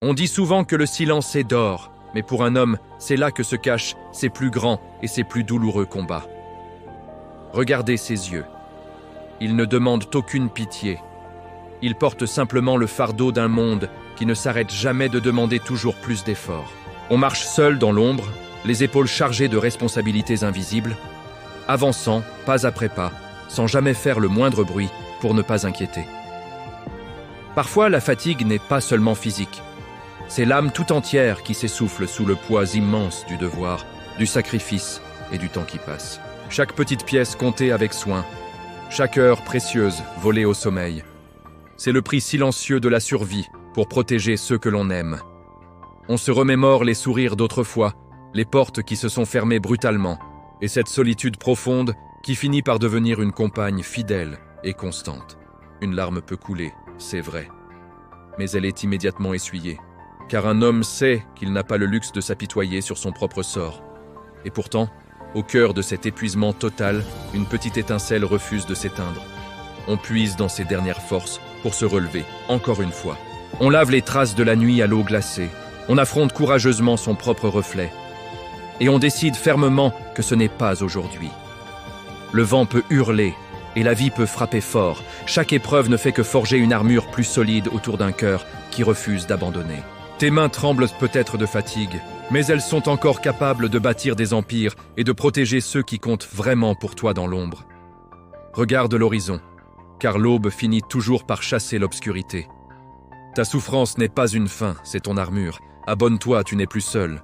On dit souvent que le silence est d'or, mais pour un homme, c'est là que se cachent ses plus grands et ses plus douloureux combats. Regardez ses yeux. Ils ne demandent aucune pitié. Ils portent simplement le fardeau d'un monde qui ne s'arrête jamais de demander toujours plus d'efforts. On marche seul dans l'ombre, les épaules chargées de responsabilités invisibles, avançant pas après pas, sans jamais faire le moindre bruit pour ne pas inquiéter. Parfois, la fatigue n'est pas seulement physique. C'est l'âme tout entière qui s'essouffle sous le poids immense du devoir, du sacrifice et du temps qui passe. Chaque petite pièce comptée avec soin, chaque heure précieuse volée au sommeil. C'est le prix silencieux de la survie pour protéger ceux que l'on aime. On se remémore les sourires d'autrefois, les portes qui se sont fermées brutalement, et cette solitude profonde qui finit par devenir une compagne fidèle et constante. Une larme peut couler, c'est vrai, mais elle est immédiatement essuyée, car un homme sait qu'il n'a pas le luxe de s'apitoyer sur son propre sort. Et pourtant, au cœur de cet épuisement total, une petite étincelle refuse de s'éteindre. On puise dans ses dernières forces pour se relever, encore une fois. On lave les traces de la nuit à l'eau glacée, on affronte courageusement son propre reflet, et on décide fermement que ce n'est pas aujourd'hui. Le vent peut hurler, et la vie peut frapper fort. Chaque épreuve ne fait que forger une armure plus solide autour d'un cœur qui refuse d'abandonner. Tes mains tremblent peut-être de fatigue, mais elles sont encore capables de bâtir des empires et de protéger ceux qui comptent vraiment pour toi dans l'ombre. Regarde l'horizon, car l'aube finit toujours par chasser l'obscurité. Ta souffrance n'est pas une fin, c'est ton armure. Abonne-toi, tu n'es plus seul.